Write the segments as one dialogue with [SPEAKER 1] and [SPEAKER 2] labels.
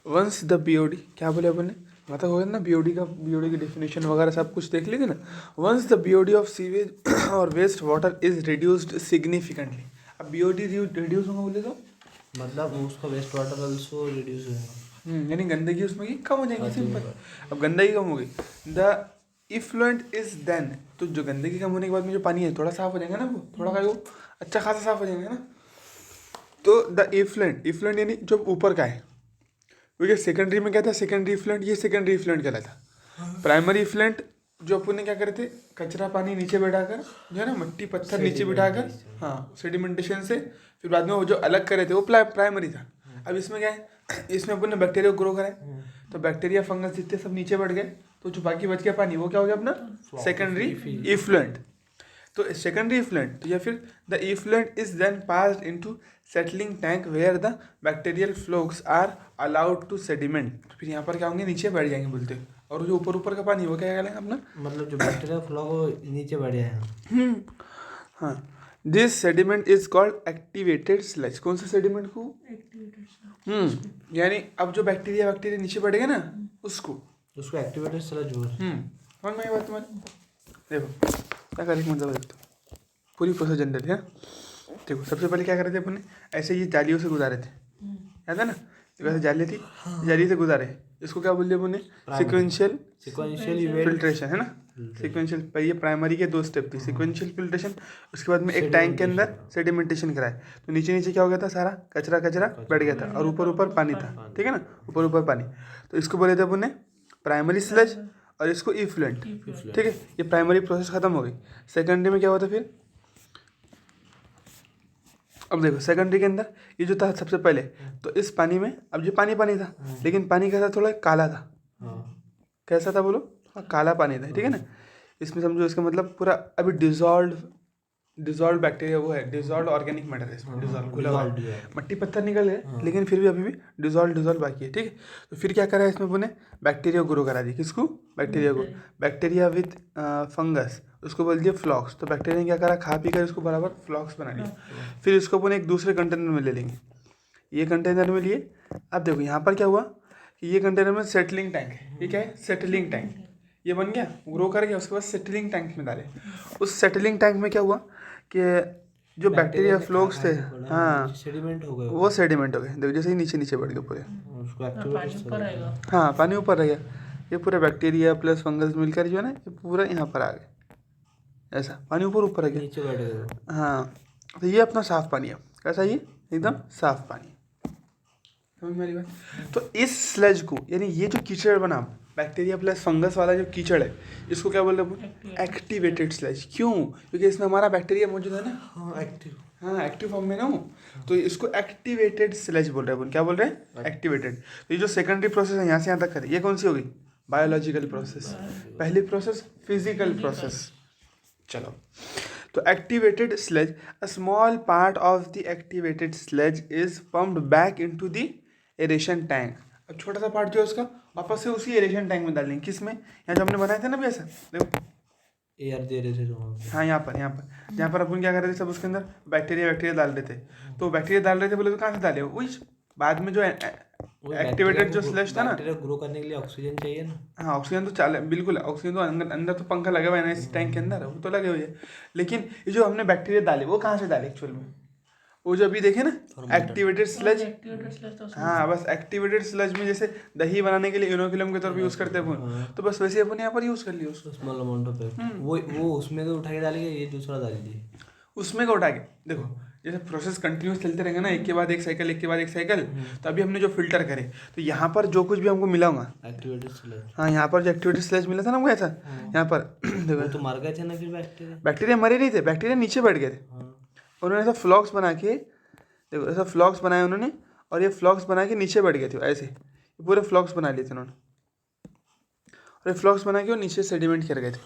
[SPEAKER 1] Once the BOD, क्या बोले अपन ने, मतलब हो गया ना बीओडी की डेफिनेशन वगैरह सब कुछ देख लीजिए ना। Once the BOD of sewage और waste water is reduced significantly. अब बीओडी रिड्यूस होगा बोले तो
[SPEAKER 2] मतलब उसका वेस्ट वाटर ऑल्सो रिड्यूस होगा।
[SPEAKER 1] यानी गंदगी उसमें की कम हो जाएगी, सिंपल। अब गंदगी कम हो गई, द इफ्लुएंट इज देन, तो जो गंदगी कम होने के बाद में जो पानी है थोड़ा साफ हो जाएगा ना, वो थोड़ा का वो अच्छा खासा साफ हो जाएगा ना। तो द इफ्लुएंट यानी जो ऊपर का है, क्योंकि सेकेंडरी में क्या था, सेकेंडरी इफ्लुएंट, ये सेकेंडरी इफ्लुएंट कहलाता। प्राइमरी इफ्लुएंट जो अपन ने क्या करे थे, कचरा पानी नीचे बैठाकर, जो है ना मट्टी पत्थर नीचे बिठाकर, हाँ सेडिमेंटेशन से, फिर बाद में वो जो अलग करे थे वो प्राइमरी था। अब इसमें क्या है, इसमें अपन ने बैक्टीरिया को ग्रो करा है, तो बैक्टीरिया फंगस जितने सब नीचे बढ़ गए, तो जो बाकी बच गया पानी वो क्या हो गया अपना सेकेंडरी इफ्लुएंट। तो सेकेंडरी इफ्लुएंट, तो या फिर the effluent is then passed into settling tank where the bacterial flocs are allowed to sediment. फिर यहाँ पर क्या होंगे, नीचे बैठ जाएंगे बोलते, और जो ऊपर का पानी वो क्या कहलाएगा अपना,
[SPEAKER 2] मतलब जो बैक्टीरिया फ्लोक नीचे बढ़ जाएगा।
[SPEAKER 1] हाँ। This sediment is called activated sludge. कौन सा सेडिमेंट को, यानी अब जो बैक्टीरिया नीचे बढ़ेगा ना, उसको
[SPEAKER 2] एक्टिवेटेड स्लज बोल।
[SPEAKER 1] समझ में आई बात तुम्हारी। देखो क्या करेंगे, मतलब देखो पूरी प्रोसेस जनरल है। देखो सबसे पहले क्या कर रहे थे अपन ने, ऐसे ये जालियों से गुजारे थे, याद है ना, वैसे जाली थी, जाली से गुजारे, इसको क्या बोल दिया अपन ने, सिक्वेंशियल फिल्ट्रेशन, है ना। सिक्वेंशियल पर ये प्राइमरी के 2 स्टेप थी, सिक्वेंशियल फिल्ट्रेशन, उसके बाद में एक टैंक के अंदर सेडिमेंटेशन कराए, तो नीचे क्या हो गया था, सारा कचरा बैठ गया था, और ऊपर पानी था, ठीक है ना, ऊपर पानी। तो इसको बोले थे अपन ने प्राइमरी स्लज, और इसको इफ्लुएंट, ठीक है। ये प्राइमरी प्रोसेस खत्म हो गई। सेकेंडरी में क्या हुआ था फिर, अब देखो सेकेंडरी के अंदर ये जो था सबसे पहले, तो इस पानी में, अब ये पानी था, लेकिन पानी कैसा, थोड़ा काला था। कैसा था बोलो, काला पानी था, ठीक है ना। इसमें समझो इसका मतलब पूरा अभी डिजॉल्व बैक्टीरिया वो है, डिजॉल्व ऑर्गेनिक मैटर है इसमें, डिजॉल्व खुला हुआ है, मट्टी पत्थर निकल गए, लेकिन फिर भी अभी भी डिजॉल्व बाकी है, ठीक है। तो फिर क्या करा है इसमें अपने, बैक्टीरिया को ग्रो करा दी, किसको, बैक्टीरिया विद फंगस, उसको बोल दिया फ्लॉक्स। तो बैक्टीरिया ने क्या करा, खा पी कर इसको बराबर फ्लॉक्स बना लिया। फिर इसको अपन एक दूसरे कंटेनर में ले लेंगे, ये कंटेनर में लिए। अब देखो यहाँ पर क्या हुआ कि ये कंटेनर में सेटलिंग टैंक है, ये क्या है, सेटलिंग टैंक, ये बन गया, ग्रो कर गया, उसके बाद सेटलिंग टैंक में डाले। उस सेटलिंग टैंक में क्या हुआ कि जो बैक्टीरिया फ्लोक्स थे, हाँ
[SPEAKER 2] सेडिमेंट हो गए,
[SPEAKER 1] वो सेडिमेंट हो गए, देखो जैसे ही नीचे बढ़ गए पूरे, हाँ पानी ऊपर रह गया, ये पूरा बैक्टीरिया प्लस फंगस मिलकर जो है ना, ये पूरा यहाँ पर आ गए, ऐसा पानी ऊपर आ गया,
[SPEAKER 2] नीचे बैठ गए।
[SPEAKER 1] हाँ, तो ये अपना साफ पानी है, कैसा, ये एकदम साफ पानी, समझ मेरी बात। तो इस स्लज को, यानी ये जो कीचड़ बना बैक्टीरिया प्लस फंगस वाला जो कीचड़ है, इसको क्या बोल रहे हैं, एक्टिवेटेड स्लज। क्यों, क्योंकि इसमें हमारा बैक्टीरिया मौजूद है ना, एक्टिव फॉर्म में ना हो, तो इसको एक्टिवेटेड स्लज बोल रहे हैं। क्या बोल रहे हैं, एक्टिवेटेड। तो ये जो सेकेंडरी प्रोसेस है यहाँ से यहाँ तक करें, ये कौन सी होगी, बायोलॉजिकल प्रोसेस। पहली प्रोसेस फिजिकल प्रोसेस। चलो, तो activated sludge, a small part of the activated sludge is pumped back into the aeration tank. अब छोटा सा पार्ट जो है उसका वापस से उसी एरेशन टैंक में डाल देंगे, किस में, यहाँ जो हमने बनाया था ना भी ऐसा, देखो
[SPEAKER 2] एयर दे रहे थे जो,
[SPEAKER 1] हाँ यहाँ पर जहाँ पर अपन क्या कर रहे थे, सब उसके अंदर बैक्टीरिया डाल रहे थे। तो बैक्टीरिया डाल रहे थे बोले, तो कहाँ से डाले, वही बाद में जो एक्टिवेटेड जो स्लज था ना,
[SPEAKER 2] ग्रो करने के लिए ऑक्सीजन चाहिए ना,
[SPEAKER 1] हाँ ऑक्सीजन तो चाले बिल्कुल, ऑक्सीजन तो अंदर तो पंखा लगा हुआ है ना इस टैंक के अंदर, वो तो लगे हुए है, लेकिन ये जो हमने बैक्टीरिया डाले वो कहाँ से डाले एक्चुअल में, वो जो अभी देखे ना एक्टिवेटेड स्लज, हाँ बस एक्टिवेटेड स्लज में जैसे दही बनाने के लिए इनोकुलम के तौर पर यूज करते हैं अपन, तो बस वैसे अपन यहाँ पर यूज कर लिया उसको,
[SPEAKER 2] स्मॉल अमाउंट ऑफ वो उसमें तो उठा के डालेंगे, ये दूसरा डाल दिए,
[SPEAKER 1] उसमें का उठा के देखो, जैसे प्रोसेस कंटिन्यूस चलते रहेंगे ना, एक के बाद एक साइकिल, तो अभी हमने जो फिल्टर करे, तो यहाँ पर जो कुछ भी हमको मिला होगा
[SPEAKER 2] एक्टिवेटेड स्लज,
[SPEAKER 1] हाँ यहाँ पर जो एक्टिवेटेड स्लज मिला था ना हमको ऐसा, यहाँ पर
[SPEAKER 2] देखो तो मर गए थे ना फिर
[SPEAKER 1] बैक्टीरिया मरे नहीं थे, बैक्टीरिया नीचे बैठ गए थे, उन्होंने ऐसा फ्लॉक्स बना के, देखो ऐसा फ्लॉक्स बनाए उन्होंने, और ये फ्लॉक्स बना के नीचे बैठ गए थे ऐसे, पूरे फ्लॉक्स बना लिए थे उन्होंने, और ये फ्लॉक्स बना के वो नीचे सेडिमेंट कर गए थे।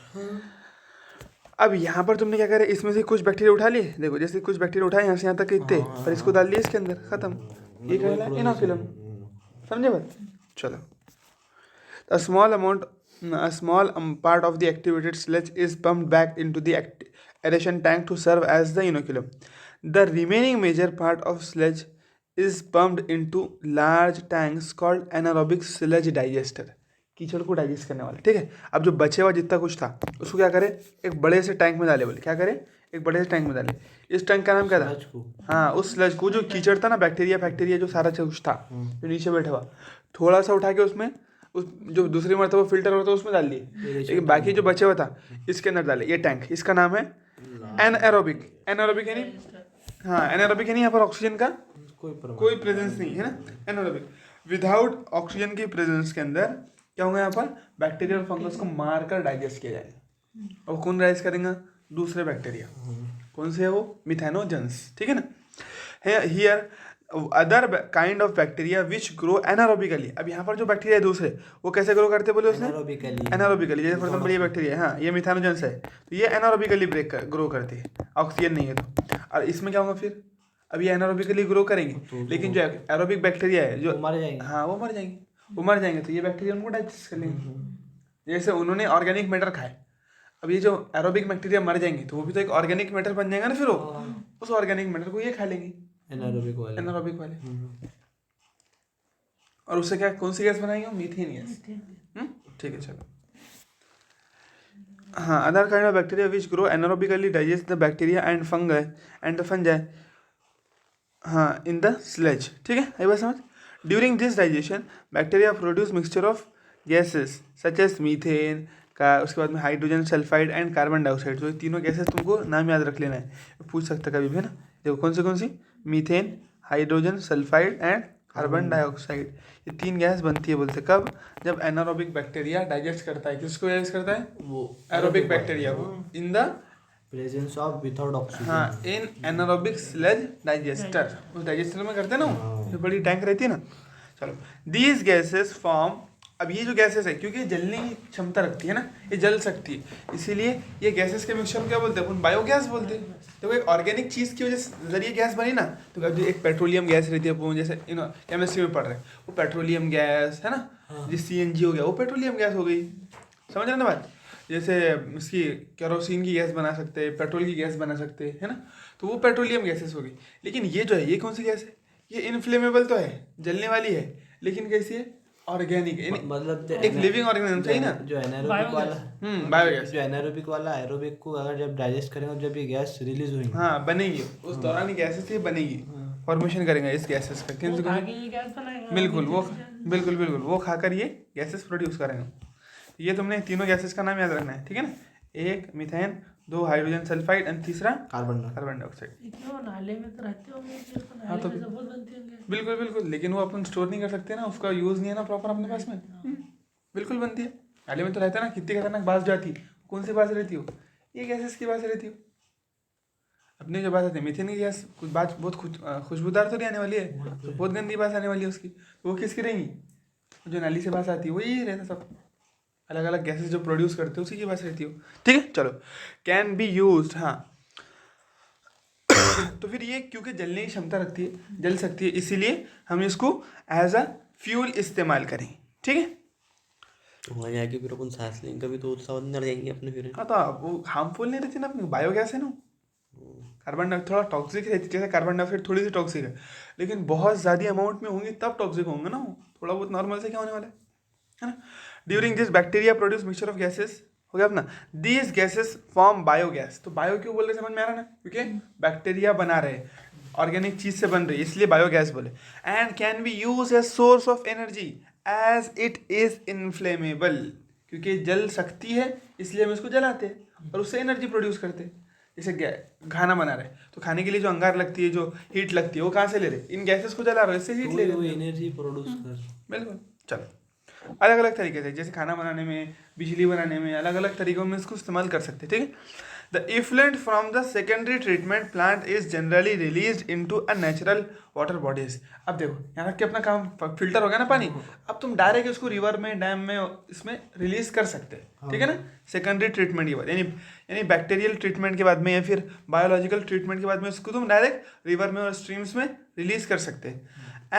[SPEAKER 1] अब यहाँ पर तुमने क्या करा, इसमें से कुछ बैक्टीरिया उठा लिए, देखो जैसे कुछ बैक्टीरिया उठाए यहाँ से यहाँ तक इतने, पर इसको डाल दिए इसके अंदर, खत्म, ये कहला इनोकुलम, समझे बात। चलो, a small part of the activated sludge is pumped back into the aeration tank to serve as the inoculum. The remaining major part of sludge is pumped into large tanks called anaerobic sludge digester, कीचड़ को digest करने वाला, ठीक है। अब जो बचे हुआ जितना कुछ था उसको क्या करे, एक बड़े से टैंक में डाले, बोले क्या करे, एक बड़े से टैंक में डाले। इस टैंक का नाम क्या था?
[SPEAKER 2] स्लज को।
[SPEAKER 1] हाँ, उस स्लज को, जो कीचड़ था ना, बैक्टीरिया फैक्टीरिया जो सारा कुछ था जो नीचे बैठा हुआ, थोड़ा सा उठा के उसमें, उस जो दूसरी मरतबा फिल्टर होता है उसमें डाल दिए, लेकिन बाकी जो बचे हुआ था इसके अंदर डाले। ये टैंक, इसका नाम है एनएरोबिक। एनएरोबिक यानी, हाँ एनएरोबिक यानी यहाँ पर ऑक्सीजन का कोई प्रेजेंस नहीं है ना, एनएरोबिक। विदाउट ऑक्सीजन की प्रेजेंस के अंदर क्या होगा, यहाँ पर बैक्टीरिया और फंगस को मारकर डाइजेस्ट किया जाएगा। और कौन डाइजेस्ट करेंगे? दूसरे बैक्टीरिया। कौन से है वो? मिथेनोजेंस, ठीक है ना। Here other kind of bacteria which grow anaerobically. अब यहाँ पर जो बैक्टीरिया है दूसरे, वो कैसे ग्रो करते बोले उसने? एनारोबिकली। जैसे फॉर एग्जाम्पल ये बैक्टीरिया, हाँ ये मिथेनोजेंस है, तो ये एनारोबिकली ग्रो करती है, ऑक्सीजन नहीं है तो। और इसमें क्या होगा फिर? अब ये एनारोबिकली ग्रो करेंगे, लेकिन जो एरोबिक बैक्टीरिया है जो
[SPEAKER 2] मर जाएंगे।
[SPEAKER 1] हाँ वो मर जाएंगे, वो मर जाएंगे, तो ये बैक्टीरिया उनको डाइजेस्ट कर लेंगे। जैसे उन्होंने ऑर्गेनिक मैटर खाए, अब ये जो एरोबिक बैक्टीरिया मर जाएंगे तो वो भी तो एक ऑर्गेनिक मैटर बन जाएगा ना, फिर वो उस ऑर्गेनिक मैटर को ये खा लेंगे, एनारोबिक वाले। और उससे क्या, कौन सी गैस बनाएंगे? Methane gas. ठीक है, चलो। हाँ, other kind of bacteria which grow anaerobically digest the bacteria and fungi हाँ इन द स्लेज, ठीक है, आई बात समझ। During this digestion bacteria produce mixture of gases such as methane का, उसके बाद में hydrogen sulphide and carbon dioxide. तो ये तीनों गैसेस तुमको नाम याद रख लेना है, पूछ सकता कभी भी, है ना। देखो कौन सी? Methane, hydrogen sulphide and carbon dioxide. ये 3 गैस बनती है, बोलते कब? जब एनारोबिक बैक्टीरिया डाइजेस्ट करता है। किसको डाइजेस्ट करता है? वो एरोबिक बैक्टीरिया को, in the
[SPEAKER 2] presence of without oxygen.
[SPEAKER 1] हाँ, इन एनारोबिक स्लज डाइजेस्टर, उस डाइजेस्टर में करते हैं ना वो, जो बड़ी टैंक रहती है ना। चलो, दीज गैसेस फॉर्म, अब ये जो गैसेस है क्योंकि जलने की क्षमता रखती है ना, ये जल सकती है, इसीलिए ये गैसेस के मिक्सचर को क्या बोलते हैं अपन? बायोगैस बोलते हैं। तो एक ऑर्गेनिक चीज़ की वजह से जरिए गैस बनी ना, तो अब जो एक पेट्रोलियम गैस रहती है, अपन जैसे केमिस्ट्री में पढ़ रहे हैं, वो पेट्रोलियम गैस है ना, जिस CNG हो गया वो पेट्रोलियम गैस हो गई, समझ रहे ना बात। जैसे इसकी केरोसिन की गैस बना सकते हैं, पेट्रोल की गैस बना सकते हैं, है ना, तो वो पेट्रोलियम गैसेस हो गई। लेकिन ये जो है, ये कौन सी गैस है? ये इनफ्लेमेबल तो है, जलने वाली है, लेकिन कैसी है? ऑर्गेनिक,
[SPEAKER 2] मतलब
[SPEAKER 1] एक लिविंग ऑर्गेनिज्म चाहिए ना।
[SPEAKER 2] जो एनारोबिक वाला,
[SPEAKER 1] बायोगैस,
[SPEAKER 2] जो एनारोबिक वाला एरोबिक को अगर जब डाइजेस्ट करेंगे, जब ये गैस रिलीज हुई,
[SPEAKER 1] हाँ बनेगी, उस दौरान ये गैसेस ये बनेगी, फॉर्मेशन करेंगे इस गैसेस का। बिल्कुल वो खाकर ये गैसेस प्रोड्यूस करेंगे। ये तुमने तीनों गैसेस का नाम याद रखना है, ठीक है ना। 1 मीथेन, 2 हाइड्रोजन सल्फाइड एंड तीसरा कार्बन डाइऑक्साइड।
[SPEAKER 3] नाले में तो रहते होंगे,
[SPEAKER 1] हाँ तो बिल्कुल, लेकिन वो अपन स्टोर नहीं कर सकते ना, उसका यूज़ नहीं है ना प्रॉपर अपने पास में। बिल्कुल बनती है, नाले में तो रहता है ना। कितनी खतरनाक बास जाती है, कौन सी बास रहती हो? ये गैसेस की बास रहती हो। अपनी जो बात आती है मीथेन की गैस, कुछ बात बहुत खुशबूदार तो नहीं आने वाली है, तो बहुत गंदी बात आने वाली है उसकी, तो वो किसकी रहेंगी? जो नाली से बास आती है वही रहता, सब अलग अलग गैसेस जो प्रोड्यूस करते हैं उसी की बात रहती हो, ठीक है। चलो, कैन बी यूज्ड, हाँ तो फिर ये क्योंकि जलने की क्षमता रखती है, जल सकती है, इसीलिए हम इसको एज अ फ्यूल इस्तेमाल करें, ठीक है।
[SPEAKER 4] तो वहाँ जाके फिर अपन सांस लेंगे कभी तो सब अंदर जाएंगे अपने फिर।
[SPEAKER 1] हाँ, तो वो हार्मफुल नहीं रहती ना, अपनी बायोगैस है ना। कार्बन डाइऑक्साइड थोड़ा टॉक्सिक रहती है, जैसे कार्बन डाइऑक्साइड थोड़ी सी टॉक्सिक है, लेकिन बहुत ज़्यादा अमाउंट में होंगी तब टॉक्सिक होंगे ना वो, थोड़ा बहुत नॉर्मल से क्या होने वाला है ना। During this bacteria produce mixture of gases, हो गया अपना। These gases form biogas. तो बायो क्यों बोल रहे, समझ में आ रहा ना, क्योंकि बैक्टीरिया बना रहे, ऑर्गेनिक चीज से बन रही है, इसलिए बायोगैस बोले। And can be use as source of energy as it is inflammable, क्योंकि जल सकती है इसलिए हम इसको जलाते हैं और उससे एनर्जी प्रोड्यूस करते हैं। जैसे खाना बना रहे तो खाने के लिए जो अंगार लगती है, जो हीट लगती है, वो कहाँ से ले रहे? इन गैसेस को जला रहे, इससे हीट ले रहे,
[SPEAKER 2] एनर्जी प्रोड्यूस कर।
[SPEAKER 1] बिल्कुल। चलो, अलग अलग तरीके से, जैसे खाना बनाने में, बिजली बनाने में, अलग अलग तरीकों में इसको इस्तेमाल कर सकते हैं, ठीक है। The effluent from the secondary treatment plant is generally release into a natural water bodies. अब देखो, यहाँ तक कि अपना काम फिल्टर हो गया ना पानी, अब तुम डायरेक्ट इसको रिवर में, डैम में, इसमें रिलीज कर सकते हैं, ठीक है ना। सेकेंडरी ट्रीटमेंट के बाद, यानी बैक्टीरियल ट्रीटमेंट के बाद में, या फिर बायोलॉजिकल ट्रीटमेंट के बाद में, इसको तुम डायरेक्ट रिवर में और स्ट्रीम्स में रिलीज कर सकते हैं।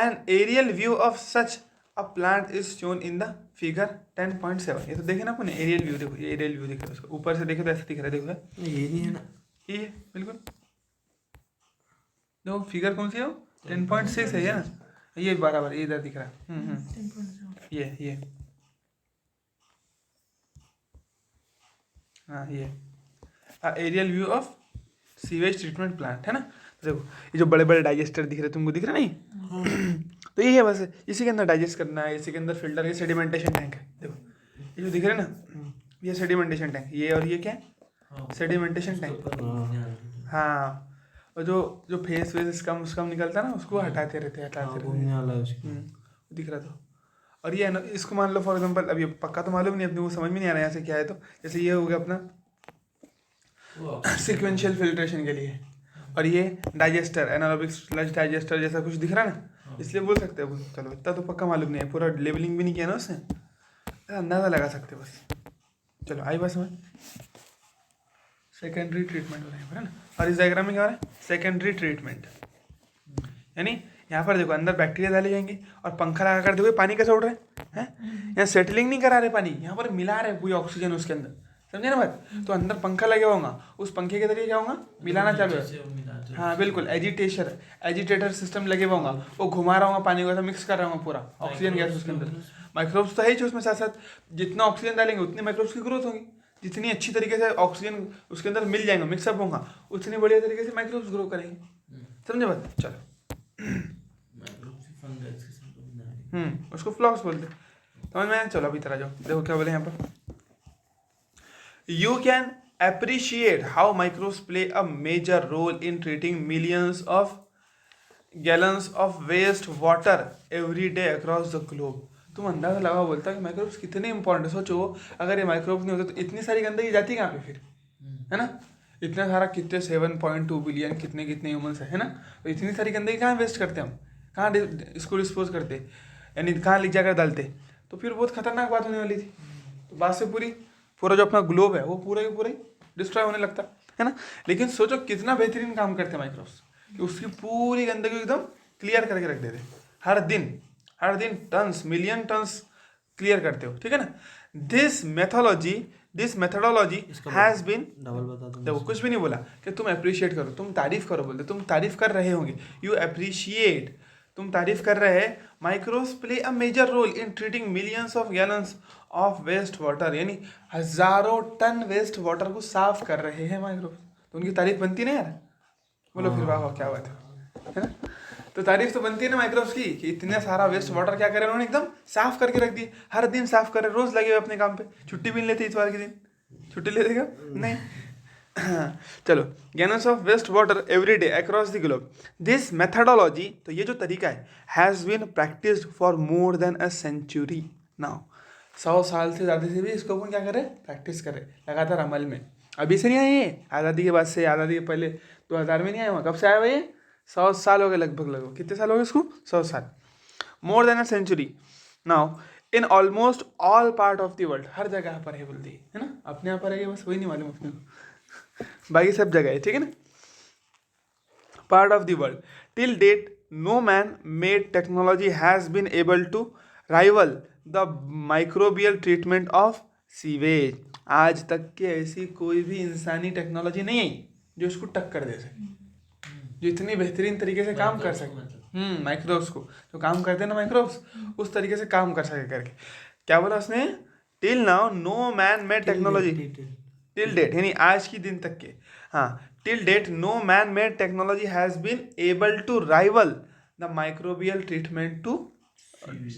[SPEAKER 1] An aerial view of such a plant is shown in the figure 10.7। ये तो देखे ना अपन, एरियल व्यू देखो, ये एरियल व्यू देखो, उसको ऊपर से देखो तो ऐसा दिख रहा है, देखो
[SPEAKER 2] ये नहीं है ना,
[SPEAKER 1] ये है बिल्कुल। देखो फिगर कौन सी है, 10.6 है ये ना, ये बराबर ये इधर दिख रहा है।
[SPEAKER 3] 10.7
[SPEAKER 1] ये हाँ ये aerial view of sewage treatment plant है ना। देखो ये जो बड़े बड़े डाइजेस्टर दिख रहे तुमको, दिख रहा नहीं? तो ये है बस, इसी के अंदर डाइजेस्ट करना है, इसी के अंदर फिल्टर, ये सेडिमेंटेशन टैंक है। देखो ये जो दिख रहे ना, ये सेडिमेंटेशन टैंक, ये और ये क्या है? Sedimentation tank. हाँ, और जो फेस वेस स्कम निकलता है ना, उसको हटाते रहते दिख रहा था। और ये है ना, इसको मान लो फॉर एग्जांपल, अब ये पक्का तो मालूम नहीं, अपने को समझ में नहीं आ रहा है यहाँ से क्या है। तो जैसे ये हो गया अपना सीक्वेंशियल फिल्ट्रेशन के लिए, और ये डाइजेस्टर एनारोबिक स्लश डाइजेस्टर जैसा कुछ दिख रहा है ना, इसलिए बोल सकते हैं। चलो इतना तो पक्का मालूम नहीं है, पूरा लेबलिंग भी नहीं किया ना उसने, अंदाज़ा लगा सकते बस। चलो आई बस में सेकेंडरी ट्रीटमेंट हो रहा है ना। और इस डायग्राम में क्या हो रहा है? सेकेंडरी ट्रीटमेंट, यानी यहाँ पर देखो अंदर बैक्टीरिया डाले जाएंगे और पंखा लगा कर देखो पानी कैसे उड़ रहा है। यहाँ सेटलिंग नहीं करा रहे पानी, यहाँ पर मिला रहे पूरी ऑक्सीजन उसके अंदर, समझे ना बात? तो अंदर पंखा लगे होगा, उस पंखे के जरिए क्या होगा? मिलाना चालू है। हाँ बिल्कुल, एजिटेटर सिस्टम लगे होगा, वो घुमा रहा होगा पानी को, ऐसा मिक्स कर रहा होगा पूरा ऑक्सीजन गैस उसके अंदर। माइक्रोब्स तो है ही उसमें, साथ साथ जितना ऑक्सीजन डालेंगे उतनी माइक्रोब्स की ग्रोथ होगी। जितनी अच्छी तरीके से ऑक्सीजन उसके अंदर मिल जाएगा, मिक्सअप होगा, उतनी बढ़िया तरीके से माइक्रोब्स ग्रो करेंगे। समझे बात? चलो उसको फ्लॉक्स बोलते, समझ में आया? चलो अभी तरह जाओ, देखो क्या बोले यहाँ पर। You can appreciate how microbes play a major role in treating millions of gallons of waste water every day across the globe. तुम अंदाजा लगाओ, बोलता है कि माइक्रोब्स कितने इंपॉर्टेंट है। सोचो अगर ये माइक्रोब्स नहीं होते तो इतनी सारी गंदगी जाती कहाँ पे फिर, है ना? इतना सारा कितने 7.2 बिलियन कितने ह्यूमंस है ना? तो इतनी सारी गंदगी कहाँ वेस्ट करते हम, कहाँ इसको डिस्पोज करते, यानी कहाँ लिख जाकर डालते, तो फिर बहुत खतरनाक बात होने वाली थी। तो बात से पूरा जो अपना ग्लोब है वो पूरा ही डिस्ट्रॉय होने लगता है ना। लेकिन सोचो कितना बेहतरीन काम करते हैं माइक्रोब्स, कि उसकी पूरी गंदगी एकदम क्लियर करके रख देते। हर दिन टन्स, मिलियन टन्स क्लियर करते हो, ठीक है ना। दिस मेथोडोलॉजी हैज बीन, देखो कुछ भी नहीं बोला कि तुम अप्रिशिएट करो, तुम तारीफ करो, बोलते तुम तारीफ कर रहे होंगे, यू अप्रिशिएट, तुम तारीफ कर रहे हैं। Microbes play a major role in treating millions of gallons of waste water, यानी हजारों टन वेस्ट वाटर को साफ कर रहे हैं माइक्रोब्स। तो उनकी तारीफ बनती ना यार, बोलो फिर वाह क्या बात है ना। तो तारीफ तो बनती है ना माइक्रोब्स की, कि इतने सारा वेस्ट वाटर क्या करे उन्होंने, एकदम साफ करके रख दिए। हर दिन साफ कर रहे, रोज लगे हुए अपने काम पे, छुट्टी भी नहीं लेते इतवार के दिन, छुट्टी ले देगा नहीं। चलो, gallons of waste water every day across the globe. This methodology, तो ये जो तरीका है, has been practised for more than a century now. 100 साल से ज़्यादा से भी इसको अपन क्या करें, प्रैक्टिस करें लगातार अमल में। अभी से नहीं आए ये, आज़ादी के बाद से, आज़ादी के पहले 2000 में नहीं आया हुआ, कब से आया हुआ ये? 100 साल हो गए लगभग। कितने साल हो गए इसको? 100 साल, more than a century now in almost all part of the world. हर जगह पर है बोलती है ना, अपने यहाँ पर है, बस वही नहीं मालूम अपने को, बाकी सब जगह है, ठीक है ना। Part of the world till date no man made technology has been able to rival the microbial treatment of sewage. आज तक के ऐसी कोई भी इंसानी टेक्नोलॉजी नहीं आई जो इसको टक्कर दे सके, जो इतनी बेहतरीन तरीके से काम कर सके। माइक्रोब्स को जो काम करते हैं ना माइक्रोब्स, उस तरीके से काम कर सके करके। क्या बोला उसने? Till now no man made technology, till date यानी आज की दिन तक के, हाँ, till date no man made technology has been able to rival the microbial treatment to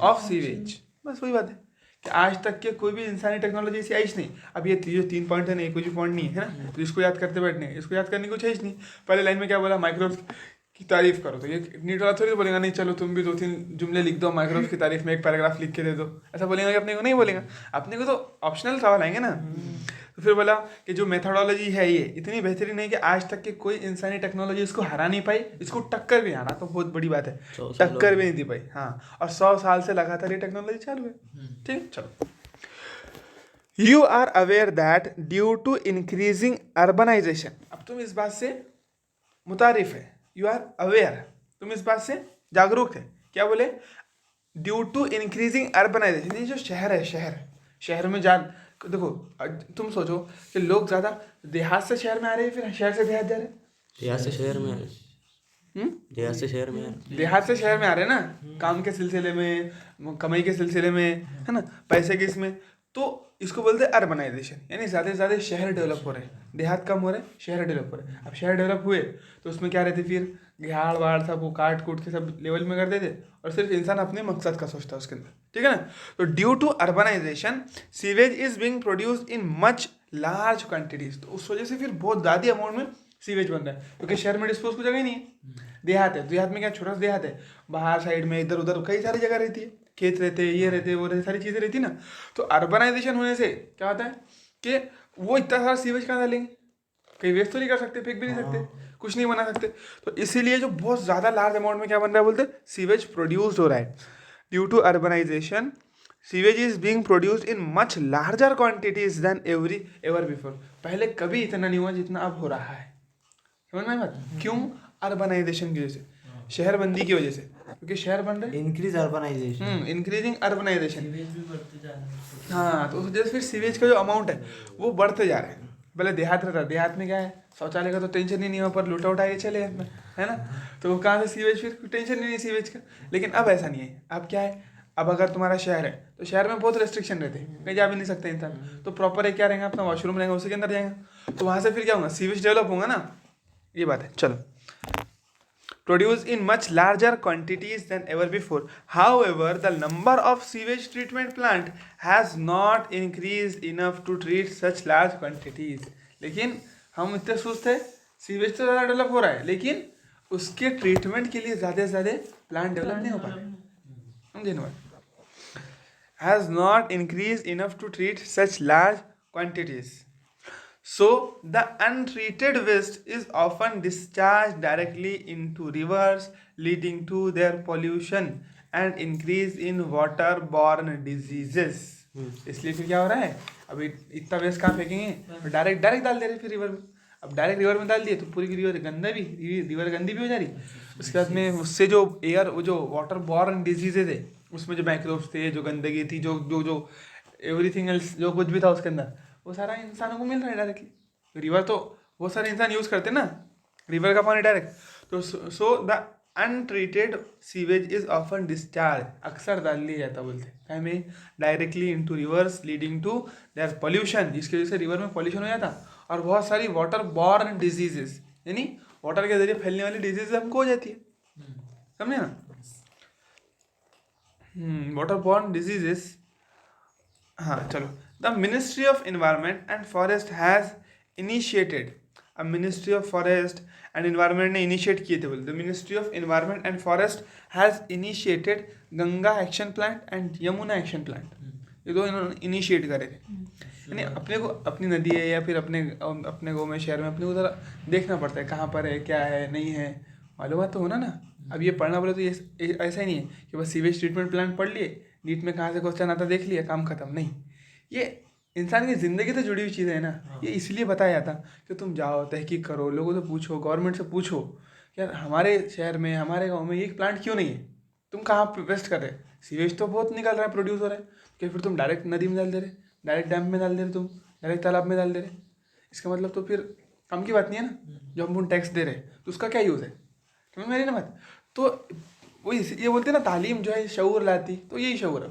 [SPEAKER 1] of sewage. बस वही बात है कि आज तक के कोई भी इंसानी टेक्नोलॉजी ऐसी आई नहीं। अब ये जो 3 पॉइंट है नहीं, कोई भी पॉइंट नहीं है ना, तो इसको याद करते बैठने, इसको याद करने की कुछ है नहीं। पहले लाइन में क्या बोला? माइक्रोब्स की तारीफ करो, तो ये नीट वाला थोड़ी बोलेगा नहीं चलो तुम भी 2-3 जुमले लिख दो माइक्रोब्स की तारीफ में, एक पैराग्राफ लिख के दे दो, ऐसा बोलेंगे कि अपने को नहीं बोलेगा। अपने को तो ऑप्शनल सवाल आएंगे ना। तो फिर बोला कि जो मेथोडोलॉजी है ये इतनी बेहतरीन है कि आज तक के कोई इंसानी टेक्नोलॉजी इसको हरा नहीं पाई, इसको टक्कर भी आना तो बहुत बड़ी बात है, टक्कर भी नहीं दी पाई। हाँ, और 100 साल से लगातार ये टेक्नोलॉजी चालू है, ठीक। चलो, you are aware that due to increasing urbanisation, अब तुम इस बात से मुतारिफ है, यू आर अवेयर, तुम इस बात से जागरूक है। क्या बोले? ड्यू टू इंक्रीजिंग अर्बनाइजेशन, ये जो शहर है, शहर में देखो तुम सोचो कि लोग ज़्यादा देहात से शहर में आ रहे हैं, फिर शहर से देहात जा रहे हैं,
[SPEAKER 4] यहाँ से शहर में देहात से शहर में आ रहे।
[SPEAKER 1] देहात से शहर में आ रहे हैं ना, काम के सिलसिले में, कमाई के सिलसिले में, है ना, पैसे के इसमें, तो इसको बोलते हैं अर्बनाइजेशन, यानी ज़्यादा से ज़्यादा शहर डेवलप हो रहे हैं, देहात कम हो रहे हैं, शहर डेवलप हो रहे हैं। अब शहर डेवलप हुए तो उसमें क्या रहते, फिर झाड़ वाड़ सब वो काट कूट के सब लेवल में कर देते, और सिर्फ इंसान अपने मकसद का सोचता है उसके अंदर, ठीक है ना। तो due to urbanisation sewage is being produced in much large quantities, तो उस वजह से फिर बहुत ज़्यादा अमाउंट में सीवेज बन रहा है, क्योंकि शहर में डिस्पोज को जगह ही नहीं है। देहात है, देहात में क्या छोटा सा देहात है, बाहर साइड में इधर उधर कई सारी जगह रहती है, खेत रहते हैं, ये रहते हैं, वो रहते, सारी चीज़ें रहती है ना। तो अर्बनाइजेशन होने से क्या होता है कि वो इतना सारा सीवेज कहाँ डालेंगे, कहीं वेस्ट तो नहीं कर सकते, फेंक भी नहीं सकते, कुछ नहीं बना सकते। तो इसीलिए जो बहुत ज़्यादा लार्ज अमाउंट में क्या बन रहा है, बोलते सीवेज प्रोड्यूस्ड हो रहा है। Due to urbanisation sewage is being produced in much larger quantities than ever before, पहले कभी इतना नहीं हुआ जितना अब हो रहा है। समझ में बात, क्यों? अर्बनाइजेशन की वजह से, शहरबंदी की वजह से, क्योंकि शहर बन रहे,
[SPEAKER 2] increase urbanisation,
[SPEAKER 1] increasing urbanisation,
[SPEAKER 3] sewage भी बढ़ते जा रहे हैं।
[SPEAKER 1] हाँ, तो उस वजह से फिर सीवेज का जो अमाउंट है वो बढ़ते जा रहे हैं। पहले देहात रहता, देहात में क्या है, शौचालय का तो टेंशन ही नहीं, वहाँ पर लूटा उठा के चले जाते, है ना, तो कहाँ से सीवेज, फिर टेंशन ही नहीं सीवेज का। लेकिन अब ऐसा नहीं है, अब क्या है, अब अगर तुम्हारा शहर है तो शहर में बहुत रेस्ट्रिक्शन रहते हैं, कहीं जा भी नहीं सकते इंसान, तो प्रॉपर एक क्या रहेगा, अपना वॉशरूम रहेगा, उसी के अंदर जाएगा, तो वहाँ से फिर क्या होगा, सीवेज डेवलप होगा ना, ये बात है। चलो, produced in much larger quantities than ever before. However, the number of sewage treatment plant has not increased enough to treat such large quantities. लेकिन हम इतने सुस्त है, सीवेज तो ज़्यादा डेवलप हो रहा है, लेकिन उसके ट्रीटमेंट के लिए ज़्यादा से ज़्यादा प्लांट डेवलप नहीं हो पा रहे, समझे ना? Has not increased enough to treat such large quantities. So the untreated waste is often discharged directly into rivers, leading to their pollution and increase in waterborne diseases. इसलिए फिर क्या हो रहा है, अभी इतना वेस्ट कहाँ फेंकेंगे, डायरेक्ट डाल दे रहे फिर रिवर में। अब डायरेक्ट रिवर में डाल दिए तो पूरी रिवर गंदा भी, रिवर गंदी भी हो जा रही। उसके बाद में उससे जो एयर, वो जो वाटर बॉर्न डिजीजेज है, उसमें जो माइक्रोब्स थे, जो गंदगी थी, जो जो जो एवरीथिंग एल्स, जो कुछ भी था उसके अंदर, वो सारा इंसानों को मिल रहा है डायरेक्टली। रिवर तो बहुत सारे इंसान यूज़ करते हैं ना, रिवर का पानी डायरेक्ट। तो so the untreated sewage is often discharge, अक्सर डाल लिया जाता बोलते हैं में directly into rivers, leading to their pollution, जिसकी वजह से रिवर में पॉल्यूशन हो जाता, और बहुत सारी वाटर बॉर्न डिजीजेस, यानी वाटर के जरिए फैलने वाली डिजीज हमको हो जाती है, समझे ना। वाटर बॉर्न डिजीजेस, हाँ चलो। The ministry of environment and forest has initiated, अब ministry of forest and environment ने इनिशिएट किए थे बोलते, the ministry of environment and forest has initiated Ganga action plant and Yamuna action plant, ये दो इन्होंने इनिशिएट करे थे। यानी अपने को अपनी नदी है या फिर अपने गाँव में, शहर में, अपने को ज़रा देखना पड़ता है कहाँ पर है, क्या है, नहीं है, मालूम तो होना ना। अब ये पढ़ना बोले तो ये ऐसा ही नहीं है कि बस सीवेज ट्रीटमेंट प्लांट पढ़ लिए, नीट में कहाँ से क्वेश्चन आता देख लिया, काम खत्म, नहीं। ये इंसान की ज़िंदगी से जुड़ी हुई चीज़ है ना, ये इसलिए बताया जाता कि तुम जाओ, तहकीक करो, लोगों से पूछो, गवर्नमेंट से पूछो, यार हमारे शहर में, हमारे गाँव में ये प्लांट क्यों नहीं है, तुम कहाँ वेस्ट कर रहे, सीवेज तो बहुत निकल रहा है, प्रोड्यूस हो रहा है, कि फिर तुम डायरेक्ट नदी में डाल दे रहे, डायरेक्ट डैम में डाल दे रहे, तुम डायरेक्ट तालाब में डाल दे रहे, इसका मतलब तो फिर काम की बात नहीं है ना। जो हम टैक्स दे रहे तो उसका क्या यूज़ है, समझ मेरी ना बात। तो वही ये बोलते हैं ना, तालीम जो है शऊर लाती, तो यही शऊर है।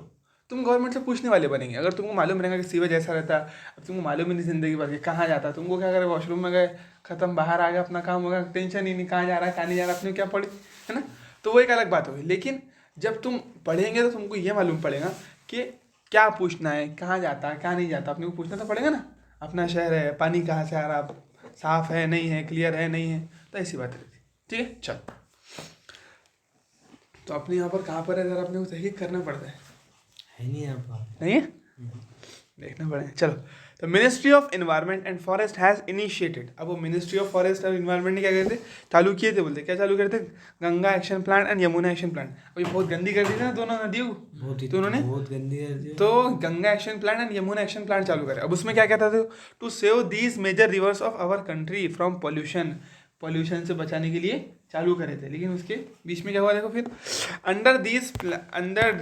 [SPEAKER 1] तुम गवर्नमेंट से पूछने वाले बनेंगे, अगर तुमको मालूम रहेगा कि सीवेज ऐसा रहता है, अब तुमको मालूम ही नहीं ज़िंदगी भर के कहाँ जाता, तुमको क्या करे, वॉशरूम में गए, ख़त्म, बाहर आ गया, अपना काम होगा, टेंशन ही नहीं कहाँ जा रहा है, कहाँ नहीं जा रहा, अपने क्या पढ़े, है ना। तो वो एक अलग बात होगी। लेकिन जब तुम पढ़ेंगे तो तुमको ये मालूम पड़ेगा कि क्या पूछना है, कहाँ जाता है, कहाँ नहीं जाता, अपने को पूछना तो पड़ेगा ना। अपना शहर है, पानी कहाँ से आ रहा, साफ़ है नहीं है, क्लियर है नहीं है, तो ऐसी बात रहती, ठीक है। चल, तो अपने यहाँ पर कहाँ पर है, ज़रा अपने को तहकीक करना पड़ता है
[SPEAKER 2] नहीं यहाँ पर,
[SPEAKER 1] नहीं है, देखना पड़ेगा। चलो, तो ministry of environment and forest has initiated, अब वो मिनिस्ट्री ऑफ फॉरेस्ट और एनवायरनमेंट ने क्या करते, चालू किए थे, बोलते क्या चालू करते, Ganga action plant and Yamuna action plant. अभी बहुत गंदी कर दी थी ना दोनों नदियों को, तो उन्होंने
[SPEAKER 2] बहुत गंदी कर दी,
[SPEAKER 1] तो Ganga action plant and Yamuna action plant चालू करे। अब उसमें क्या कहता था, to save these major rivers of our country from pollution, pollution से बचाने के लिए चालू करे थे। लेकिन उसके बीच में क्या हुआ देखो फिर, under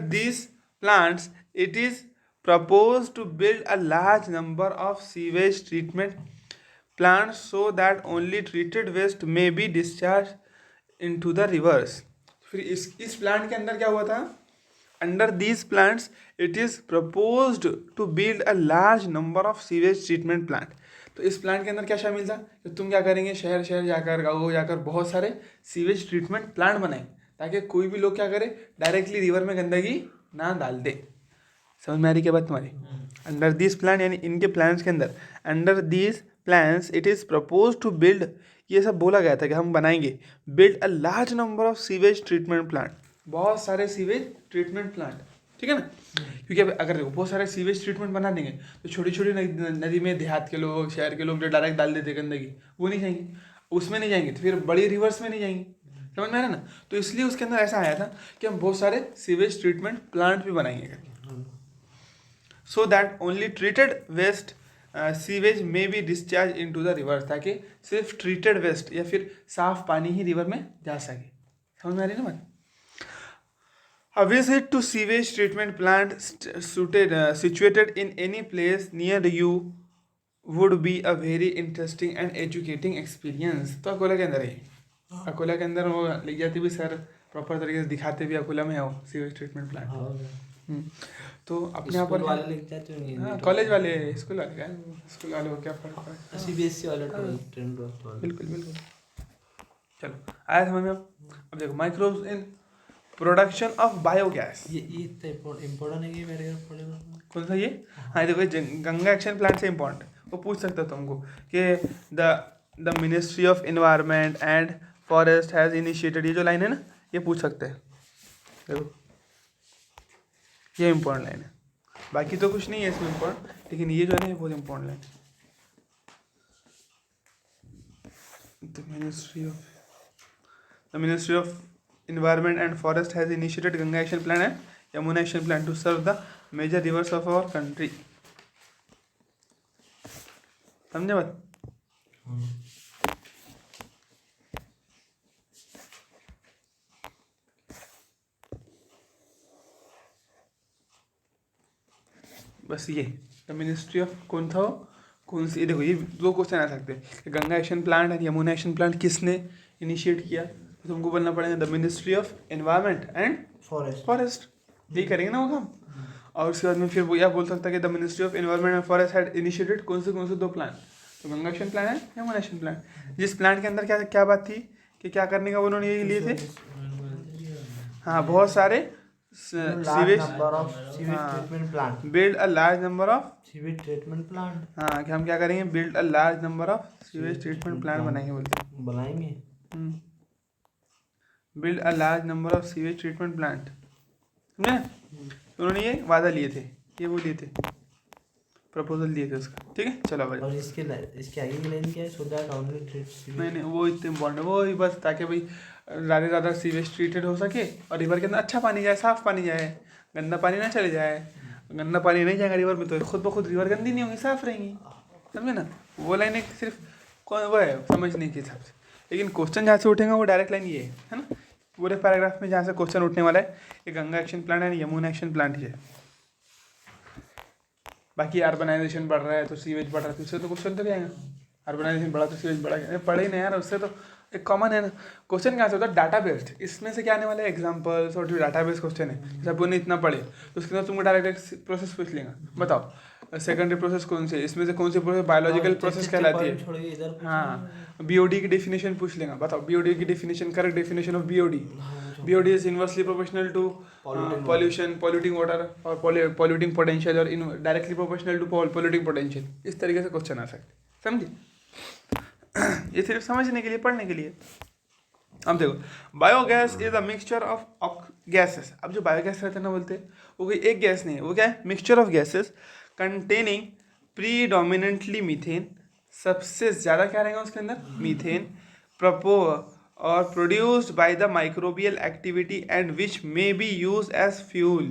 [SPEAKER 1] these plants it is proposed to build a large number of sewage treatment plants so that only treated waste may be discharged into the rivers. फिर इस प्लांट के अंदर क्या हुआ था? Under these plants, it is proposed to build a large number of sewage treatment plant. तो इस plant के अंदर क्या शामिल था कि तुम क्या करेंगे, शहर शहर जाकर, गाँव जाकर बहुत सारे सीवेज ट्रीटमेंट प्लांट बनाए ताकि कोई भी लोग क्या करे, डायरेक्टली रिवर में गंदगी ना डाल दे। समझ में आ रही क्या बात तुम्हारी? अंडर दिस प्लान यानी इनके प्लान्स के अंदर, under this plans it is propose to build, ये सब बोला गया था कि हम बनाएंगे, build a large number of sewage treatment plant, बहुत सारे सीवेज ट्रीटमेंट प्लांट, ठीक है ना? क्योंकि अगर देखो बहुत सारे सीवेज ट्रीटमेंट बना देंगे तो छोटी छोटी नदी में देहात के लोग, शहर के लोग जो डायरेक्ट डाल देते गंदगी, वो नहीं जाएंगे, उसमें नहीं जाएंगे, तो फिर बड़ी रिवर्स में नहीं जाएंगे। समझ में आ रहा है ना? तो इसलिए उसके अंदर ऐसा आया था कि हम बहुत सारे सीवेज ट्रीटमेंट प्लांट भी बनाएंगे करके, so that only treated waste sewage में be discharge into the river, ताकि सिर्फ ट्रीटेड वेस्ट या फिर साफ पानी ही रिवर में जा सके। समझ में आ रही है ना बात? A visit to sewage treatment plant situated in any place near you would be a very interesting and educating experience. तो अकोला के अंदर है, अकोला के अंदर वो ले जाते भी सर, प्रॉपर तरीके से दिखाते भी, अकोला में है वो सीवेज ट्रीटमेंट प्लांट। तो अपने यहाँ पर
[SPEAKER 2] वाले लेके जाते होंगे।
[SPEAKER 1] हाँ, कॉलेज वाले, स्कूल वाले क्या, स्कूल वाले को क्या फर्क पड़ा?
[SPEAKER 2] सीबीएसई वाला ट्रेंड वाला।
[SPEAKER 1] बिल्कुल बिल्कुल। चलो आया समझ में? अब देखो microbes in production of biogas,
[SPEAKER 2] ये इम्पोर्टेंट है कि मेरे घर पड़ेगा।
[SPEAKER 1] कौन सा ये? हाँ देखो गंगा एक्शन प्लांट से इम्पोर्टेंट, वो पूछ सकता तुमको कि the ministry of environment and forest has initiated, ये जो लाइन है ना, ये पूछ सकते हैं। देखो ये इम्पोर्टेंट लाइन है, बाकी तो कुछ नहीं है इसमें इम्पोर्टेंट, लेकिन ये जो है ना ये बहुत इम्पोर्टेंट लाइन है। The ministry of Environment and Forest has initiated Ganga Action Plan and Yamuna Action Plan to serve the major rivers of our country. समझे बात? बस ये द मिनिस्ट्री ऑफ कौन था, कौन सी, देखो ये दो क्वेश्चन आ सकते हैं कि गंगा एक्शन प्लान और यमुना एक्शन प्लान किसने इनिशिएट किया, तो तुमको बोलना पड़ेगा the ministry of environment and forest, यही करेंगे ना वो काम। और उसके बाद में फिर वो यह बोल सकता है कि the ministry of environment and forest had initiated कौन से दो प्लान, तो गंगा एक्शन प्लान है या यमुना एक्शन प्लान। जिस प्लान के अंदर क्या क्या बात थी कि क्या करने का उन्होंने ये लिए थे, हाँ बहुत सारे sewage
[SPEAKER 2] treatment plant,
[SPEAKER 1] build a large number of
[SPEAKER 2] sewage treatment plant,
[SPEAKER 1] हाँ कि हम क्या करेंगे, build a large number of sewage treatment plant बनाएंगे, बोलते
[SPEAKER 2] बनाएंगे,
[SPEAKER 1] build a large number of sewage treatment plant, समझे? तो उन्होंने ये वादा लिए थे, ये वो लिए थे, प्रपोजल दिए थे उसका, ठीक है? चलो भाई।
[SPEAKER 2] और इसके आगे की लाइन क्या है? सो दैट ओनली ट्रीट सीवेज,
[SPEAKER 1] नहीं वो इतने इम्पोर्टेंट है, वो ही बस ताकि भाई ज़्यादा से ज़्यादा सीवेज ट्रीटेड हो सके और रिवर के अंदर अच्छा पानी जाए, साफ़ पानी जाए, गंदा पानी ना चले जाए। गंदा पानी नहीं जाएगा रिवर में तो खुद ब खुद रिवर गंदी नहीं होंगी, साफ़ रहेंगी, समझे ना? वो लाइन एक सिर्फ कौन वो है समझने के हिसाब से, लेकिन क्वेश्चन जहाँ से उठेगा वो डायरेक्ट लाइन ये है ना, पूरे पैराग्राफ में जहाँ से क्वेश्चन उठने वाला है ये गंगा एक्शन प्लान है, यमुना एक्शन प्लान ही है। बाकी अर्बनाइजेशन बढ़ रहा है तो सीवेज बढ़ रहा है, तो उससे तो क्वेश्चन तो क्या आएगा, अर्बनाइजेशन बढ़ा तो सीवेज बढ़ा, पढ़े ही नहीं यार, उससे तो एक कॉमन है ना। क्वेश्चन कहाँ से होता है? डाटा बेस्ड, इसमें से क्या आने वाला है, एग्जाम्पल्स और जो डाटा बेस्ड क्वेश्चन है, जैसे आपने इतना पढ़े तो उसके अंदर तुमको डायरेक्ट एक प्रोसेस पूछ लेगा, बताओ सेकेंडरी प्रोसेस कौन सी है, इसमें से कौन सी प्रोसेस बायोलॉजिकल प्रोसेस कहलाती है, हाँ बीओडी की डेफिनेशन पूछ लेगा, बताओ बीओडी की definition, correct definition of BOD, BOD is inversely proportional to pollution, polluting water और पॉल्यूटिंग पोटेंशियल और directly proportional to polluting potential, इस तरीके से क्वेश्चन आ सकते, समझे? ये सिर्फ समझने के लिए, पढ़ने के लिए। अब देखो biogas is a mixture of gases, अब जो बायोगैस रहता है ना बोलते हैं वो कोई एक गैस नहीं है, वो क्या है, mixture of gases containing predominantly methane, सबसे ज़्यादा क्या रहेगा उसके अंदर, मीथेन, और produced by the microbial activity and which may be use as fuel,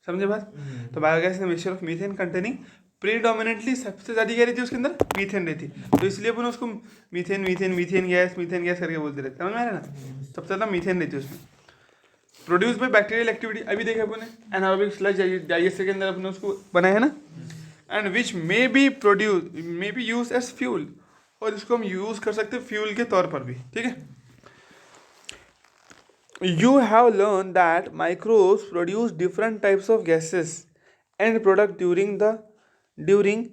[SPEAKER 1] समझे बात? तो biogas is a mixture of methane containing predominantly, सबसे ज़्यादा क्या रहती है उसके अंदर, मीथेन रहती, तो इसलिए अपन उसको मीथेन गैस करके बोलते रहते हैं, समझ में आ रहा है ना? सबसे ज़्यादा मीथेन रहती है उसमें। प्रोड्यूस बाय बैक्टीरियल एक्टिविटी, अभी देखा अपन ने एनारोबिक स्लज डाइजेस्टर के अंदर अपने उसको बनाया है ना, and which may be use as fuel, और इसको हम यूज़ कर सकते हैं फ्यूल के तौर पर भी, ठीक है? You have learned that microbes produce different types of gases and product during during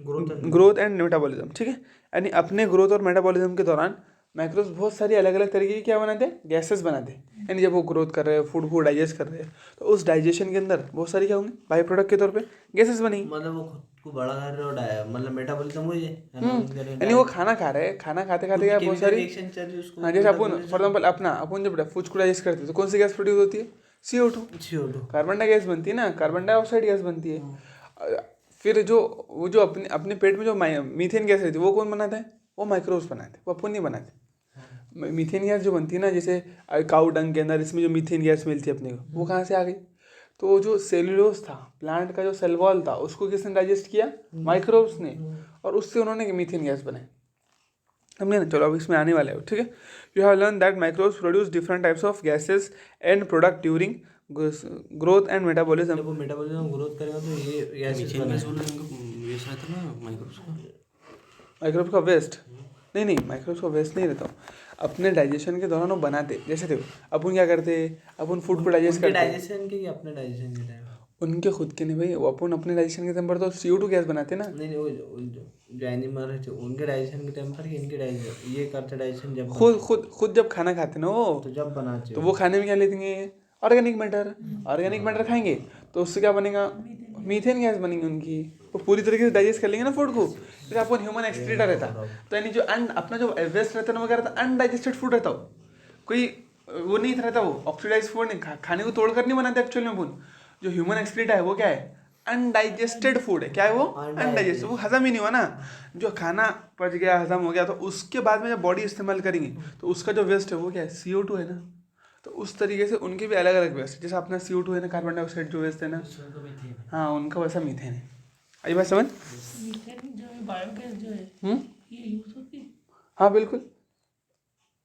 [SPEAKER 1] growth and metabolism, ठीक है। यानी अपने ग्रोथ और मेटाबॉलिज्म के दौरान माइक्रोब्स बहुत सारी अलग अलग तरीके की क्या बनाते हैं, गैसेस बनाते हैं। यानी जब वो ग्रोथ कर रहे हैं, फूड को डाइजेस्ट कर रहे हैं, तो उस डाइजेशन के अंदर बहुत सारी क्या होंगी, बाई प्रोडक्ट के तौर पे गैसेस बनेंगी।
[SPEAKER 2] मतलब वो खुद को बड़ा कर रहे हो मतलब मेटाबॉलिज्म वही है
[SPEAKER 1] यानी वो खाना खा रहे हैं, खाना खाते खाते क्या बहुत सारी,
[SPEAKER 2] रिएक्शन चल रही है उसको।
[SPEAKER 1] हाँ जैसे अपन फॉर एग्जाम्पल अपन जब फूड को डाइजेस्ट करते हैं तो कौन सी गैस प्रोड्यूस होती है, CO2, कार्बन डाई गैस बनती है ना, कार्बन डाइऑक्साइड गैस बनती है। फिर जो वो जो अपने पेट में जो मीथेन गैस रहती है वो कौन बनाता है, वो माइक्रोब्स बनाते हैं, वो अपन नहीं बनाते। मीथेन गैस जो बनती है ना, जैसे काऊ डंग के अंदर इसमें जो मीथेन गैस मिलती है अपने को, वो कहाँ से आ गई, तो जो सेलुलोज था, प्लांट का जो सेल वॉल था, उसको किसने डाइजेस्ट किया, माइक्रोब्स ने, और उससे उन्होंने मीथेन गैस बनाई। समझे ना, चलो अब इसमें आने वाले हो, ठीक है। You have learn that microbes produce different types of gases and product during growth and metabolism.
[SPEAKER 2] जब वो मेटाबॉलिज्म ग्रोथ करेगा तो ये गैसेस
[SPEAKER 4] वेस्ट रहता है ना माइक्रोब्स का।
[SPEAKER 1] माइक्रोब्स का वेस्ट नहीं, माइक्रोब्स का वेस्ट नहीं रहता हूँ, अपने डाइजेशन के दौरान वो बनाते। जैसे देखो अपन क्या करते हैं, अपन फूड को डाइजेस्ट करते हैं,
[SPEAKER 2] डाइजेशन के या अपने डाइजेशन के टाइम,
[SPEAKER 1] उनके खुद के नहीं भाई, वो अपन अपने डाइजेशन के टाइम पर तो CO2 गैस बनाते हैं ना।
[SPEAKER 2] नहीं वो जो एनिमल है उनके डाइजेशन के टाइम पर इनके डाइजेशन ये करते डाइजेशन जब
[SPEAKER 1] खुद जब खाना खाते हैं ना वो,
[SPEAKER 2] तो जब बनाते
[SPEAKER 1] तो वो खाने में क्या लेंगे, ऑर्गेनिक मैटर खाएंगे, तो उससे क्या बनेगा, मीथेन गैस बनेगी उनकी, वो पूरी तरीके से डाइजेस्ट कर लेंगे ना फूड को। जैसे अपन ह्यूमन एक्सक्रीटर रहता, तो यानी जो अपना जो वेस्ट रहता है ना, वो क्या रहता है, अनडाइजेस्टेड फूड रहता हो, कोई वो नहीं रहता, वो ऑक्सीडाइज फूड नहीं, खाने को तोड़कर नहीं बनाते एक्चुअली में। अपन जो ह्यूमन एक्सक्रीटा है वो क्या है, अनडाइजेस्टेड फूड है। क्या है वो, अनडाइजेस्टेड, वो हजम ही नहीं हुआ ना। जो खाना पच गया, हजम हो गया, तो उसके बाद में जब बॉडी इस्तेमाल करेंगे तो उसका जो वेस्ट है वो क्या है, CO2 है ना। तो उस तरीके से उनके भी अलग अलग वेस्ट, जैसे अपना CO2 है ना, कार्बन डाइऑक्साइड जो वेस्ट है ना, हाँ उनका वैसा मीथेन है। आई बात समझ,
[SPEAKER 3] मीथेन जो है, बायोगैस जो है, ये यूज होती है।
[SPEAKER 1] हाँ बिल्कुल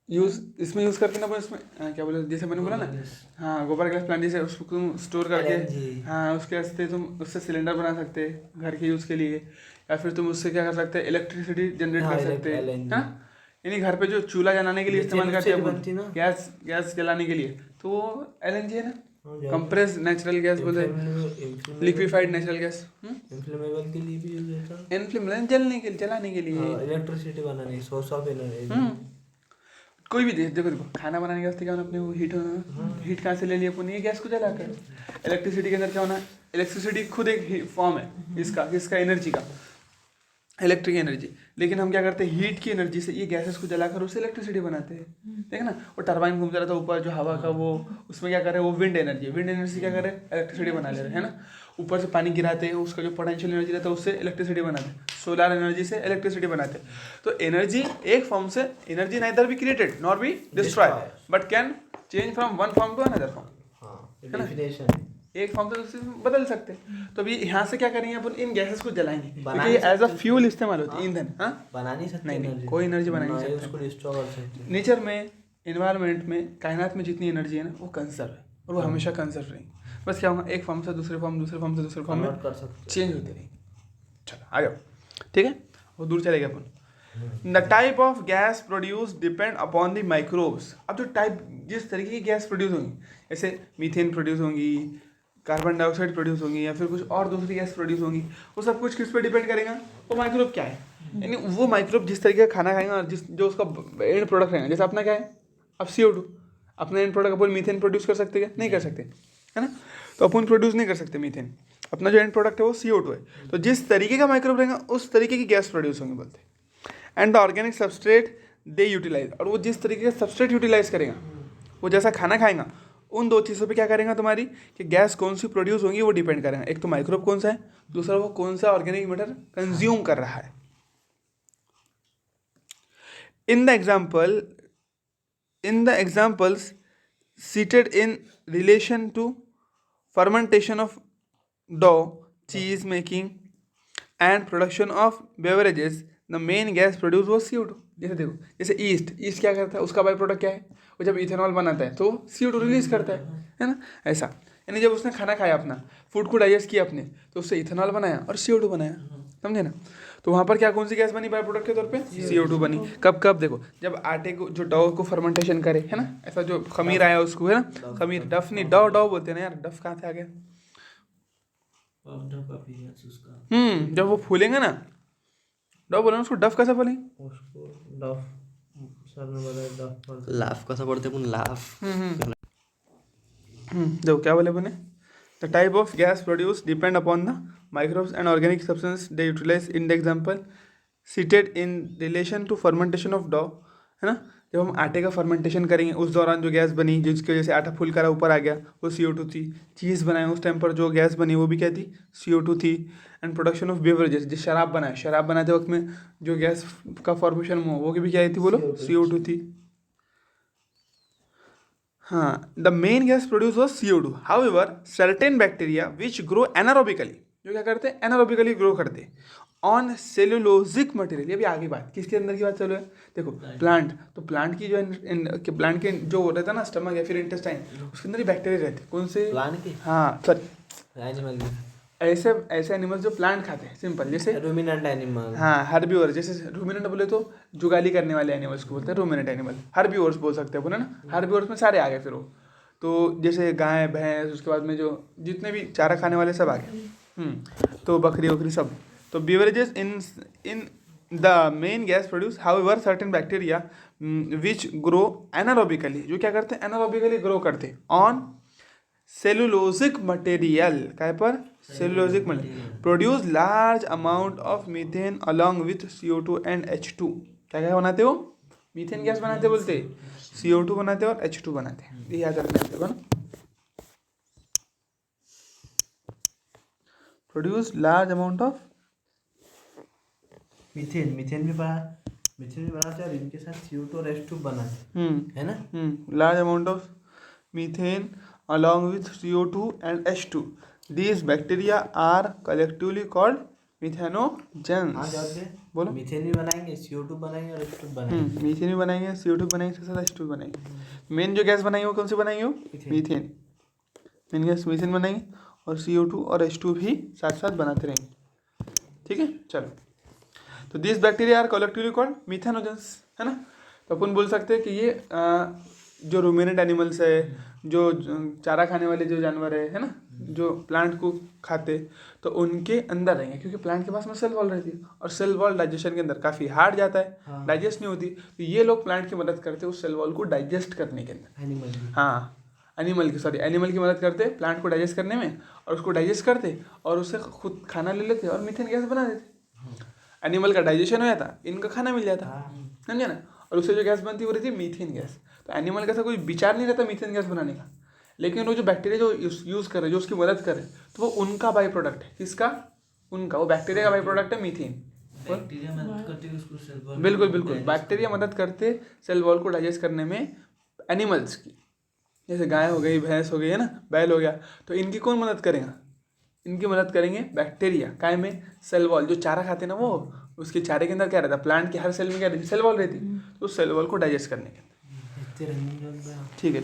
[SPEAKER 1] यूज़, इसमें यूज़ करके ना अपन इसमें क्या बोले, जैसे मैंने बोला ना, हाँ गोबर गैस प्लांट, जैसे उसको तुम स्टोर करके, हाँ उसके वास्ते तुम उससे सिलेंडर बना सकते हैं घर के यूज़ के लिए, या फिर तुम उससे क्या कर सकते हैं, इलेक्ट्रिसिटी जनरेट कर सकते हैं। हाँ यानी घर पे जो चूल्हा जलाने के लिए इस्तेमाल करते हैं अपन, गैस जलाने के लिए, तो वो LNG है ना, कंप्रेस नेचुरल गैस बोलते हैं, लिक्विफाइड नेचुरल गैस,
[SPEAKER 2] इन्फ्लेमेबल के लिए भी यूज होता है,
[SPEAKER 1] इनफ्लेमेबल जलाने के लिए,
[SPEAKER 2] इलेक्ट्रिसिटी बनाने, सोर्स ऑफ एनर्जी।
[SPEAKER 1] कोई भी देखो खाना बनाने के वास्ते क्या होना, अपने वो हीट होना, हीट कहाँ से ले लिया अपन, ये गैस को जलाकर। इलेक्ट्रिसिटी के अंदर क्या होना, इलेक्ट्रिसिटी खुद एक फॉर्म है इसका एनर्जी का, इलेक्ट्रिक एनर्जी। लेकिन हम क्या करते हैं, हीट की एनर्जी से ये गैसेस को जलाकर उससे इलेक्ट्रिसिटी बनाते हैं। देख ना, वो टरबाइन घूमता रहता है ऊपर जो हवा का, वो उसमें क्या कर रहे हैं, वो विंड एनर्जी क्या कर रहे हैं, इलेक्ट्रिसिटी बना ले रहे हैं, है ना। ऊपर से पानी गिराते हैं, उसका जो पोटेंशियल एनर्जी रहता है उससे इलेक्ट्रिसिटी बनाते हैं, सोलर एनर्जी से इलेक्ट्रिसिटी बनाते हैं। तो एनर्जी एक फॉर्म से, energy neither be created nor be destroy but can change from one form to another form, definition एक फॉर्म से दूसरे में बदल सकते हैं। तो अभी यहाँ से क्या करेंगे अपन, इन गैसेस को जलाएंगे, क्योंकि ये एज अ फ्यूल इस्तेमाल होती है, ईंधन। हाँ
[SPEAKER 2] बना नहीं सकते,
[SPEAKER 1] नहीं कोई एनर्जी बना नहीं सकते,
[SPEAKER 2] उसको डिस्ट्रॉय कर सकते।
[SPEAKER 1] नेचर में, इन्वायरमेंट में, कायनात में जितनी एनर्जी है ना, वो कंजर्व है, और वो हमेशा कंजर्व रहेगी। बस क्या होगा, एक फॉर्म से दूसरे फॉर्म, दूसरे फॉर्म से दूसरे फॉर्म में
[SPEAKER 2] कर सकते,
[SPEAKER 1] चेंज होती रहेगी। चलो आ जाओ, ठीक है, वो दूर चलेगा अपन। The type of gas produce depend upon the microbes. अब जो टाइप, जिस तरीके की गैस प्रोड्यूस होंगी, जैसे मीथेन प्रोड्यूस होंगी, कार्बन डाइऑक्साइड प्रोड्यूस होंगी, या फिर कुछ और दूसरी गैस प्रोड्यूस होंगी, वो सब कुछ किस पे डिपेंड करेगा, वो माइक्रोब क्या है। यानी वो माइक्रोब जिस तरीके का खाना खाएगा और जो उसका एंड प्रोडक्ट रहेगा, जैसे अपना क्या है, अब CO2, अपना and product upon methane produce कर सकते हैं, नहीं कर सकते, है ना। तो अपन प्रोड्यूस नहीं कर सकते मीथेन, अपना जो एंड प्रोडक्ट है वो CO2 है। तो जिस तरीके का माइक्रोब रहेगा उस तरीके की गैस प्रोड्यूस होंगी बोलते हैं। And the organic substrate they utilise, और वो जिस तरीके का सबस्ट्रेट यूटिलाइज करेगा, वो जैसा खाना खाएगा, उन दो चीज़ों पे क्या करेगा तुम्हारी, कि गैस कौन सी प्रोड्यूस होंगी वो डिपेंड करेगा। एक तो माइक्रोब कौन सा है, दूसरा वो कौन सा ऑर्गेनिक मैटर कंज्यूम कर रहा है। In the examples cited in relation to fermentation of dough, cheese making and production of beverages, the main gas produced was CO2। जैसे देखो, जैसे ईस्ट क्या करता है, उसका बाई प्रोडक्ट क्या है, वो जब इथेनॉल बनाता है तो CO2 रिलीज करता है ना। ऐसा यानी जब उसने खाना खाया, अपना फूड को डाइजेस्ट किया अपने, तो उससे इथेनॉल बनाया और CO2 बनाया, समझे ना। तो वहाँ पर क्या कौन सी गैस बनी बाय प्रोडक्ट के तौर पे? CO2 बनी। कब कब देखो, जब आटे को जो डो को फर्मेंटेशन करे, है ना, ऐसा जो खमीर आया उसको, है ना, खमीर, डफ नहीं, डो डो बोलते हैं ना यार, डफ कहाँ से आ गया? जब वो फूलेंगे ना, डो बोले उसको, डफ कैसे बोलेंगे?
[SPEAKER 2] उसको डफ, सर ने बताया डफ।
[SPEAKER 4] लाफ कैसा पढ़ते अपन? लाफ।
[SPEAKER 1] देखो क्या बोले बने, the type of gas produce depend upon the microbes and organic substance they utilise in the example cited in relation to fermentation of dough, है ना। जब हम आटे का फर्मेंटेशन करेंगे उस दौरान जो गैस बनी, जिसकी वजह से आटा फूल कर ऊपर आ गया, वो CO2 थी। चीज़ बनाए उस टाइम पर जो गैस बनी वो भी क्या थी? CO2 थी। एंड प्रोडक्शन ऑफ बेवरेजेस, जिस शराब बनाए, शराब बनाते वक्त में जो गैस का फॉर्मेशन हुआ वो भी क्या थी? बोलो, CO2 थी। हाँ, the main gas produce was CO2। However certain bacteria which grow anaerobically, जो क्या करते हैं? एनारोबिकली ग्रो करते हैं ऑन सेलुलोजिक मटेरियल। ये भी आगे बात, किसके अंदर की बात चलो है? देखो प्लांट, तो प्लांट की जो प्लांट के जो रहता है ना स्टमक या फिर इंटेस्टाइन, उसके अंदर ही बैक्टीरिया रहते हैं। कौन से?
[SPEAKER 2] प्लांट की,
[SPEAKER 1] हाँ सॉरी,
[SPEAKER 2] एनिमल की,
[SPEAKER 1] ऐसे ऐसे एनिमल्स जो प्लांट खाते हैं, सिंपल, जैसे
[SPEAKER 2] रूमिनेंट एनिमल।
[SPEAKER 1] हाँ हर्बीवर, जैसे रूमिनेंट बोले तो जुगाली करने वाले एनिमल्स को बोलते हैं रूमिनेंट एनिमल। हर्बीवर्स बोल सकते हैं अपन, है ना। हर्बीवर्स में सारे आ गए फिर वो, तो जैसे गाय भैंस, उसके बाद में जो जितने भी चारा खाने वाले सब आ गए। तो बकरी वकरी सब। तो beverages in the main gas produce however certain bacteria which grow anaerobically, जो क्या करते हैं? एनारोबिकली ग्रो करते हैं ऑन सेलुलोजिक मटेरियल। काय पर? Cellulosic material. Produce large amount of methane along with CO2 and H2। क्या क्या बनाते हो? मीथेन गैस बनाते बोलते, CO2 बनाते और H2 बनाते। ये याद रखना है ना। Produce large amount of
[SPEAKER 2] methane भी बनाते और इनके साथ CO2 और H2 बनाते, है ना।
[SPEAKER 1] Large amount of methane along with CO2 and H2. These bacteria are collectively called methanogens. बोलो।
[SPEAKER 2] मीथेन भी बनाएंगे, CO2 बनाएंगे और H2 बनाएंगे।
[SPEAKER 1] मीथेन भी बनाएंगे, CO2 बनाएंगे, साथ साथ H2 बनाएंगे। मेन जो गैस बनाएंगे वो कौन सी बनाएंगे? वो मीथेन। मेन गैस मीथेन बनाएंगे और CO2 और H2 भी साथ साथ बनाते रहेंगे। ठीक है, चलो। तो this bacteria are collectively called methanogens, है ना। तो अपन बोल सकते हैं कि ये जो रूमिनेंट एनिमल्स है, जो चारा खाने वाले जो जानवर है ना, जो प्लांट को खाते, तो उनके अंदर रहेंगे, क्योंकि प्लांट के पास में सेल वॉल रहती है और सेल वॉल डाइजेशन के अंदर काफ़ी हार्ड जाता है, डाइजेस्ट नहीं होती। तो ये लोग प्लांट की मदद करते हैं उस सेल वॉल को डाइजेस्ट करने के अंदर। एनिमल की मदद करते प्लांट को डाइजेस्ट करने में, और उसको डाइजेस्ट करते और उससे खुद खाना ले लेते और मीथेन गैस बना देते। एनिमल का डाइजेशन हो जाता, इनका खाना मिल जाता, समझे ना। और उससे जो गैस बनती वो रहती है मीथेन गैस। तो एनिमल का ऐसा कोई विचार नहीं रहता मीथेन गैस बनाने का, लेकिन वो जो बैक्टीरिया जो यूज़ करे, जो उसकी मदद करे, तो वो उनका बाई प्रोडक्ट है। किसका? उनका, वो बैक्टीरिया का बाई प्रोडक्ट है मीथेन।
[SPEAKER 2] बैक्टीरिया मदद करते हैं उसको सेल वॉल,
[SPEAKER 1] बिल्कुल बैक्टीरिया मदद करते सेल वॉल को डाइजेस्ट करने में एनिमल्स की। जैसे गाय हो गई, भैंस हो गई, है ना, बैल हो गया, तो इनकी कौन मदद करेगा? इनकी मदद करेंगे बैक्टीरिया। काय में? Cell wall. जो चारा खाते हैं ना, वो उसके चारे के अंदर क्या रहता है? प्लांट के हर सेल में क्या रहती है? सेल वॉल रहती है। तो उस सेल वॉल को डाइजेस्ट करने के अंदर। ठीक है।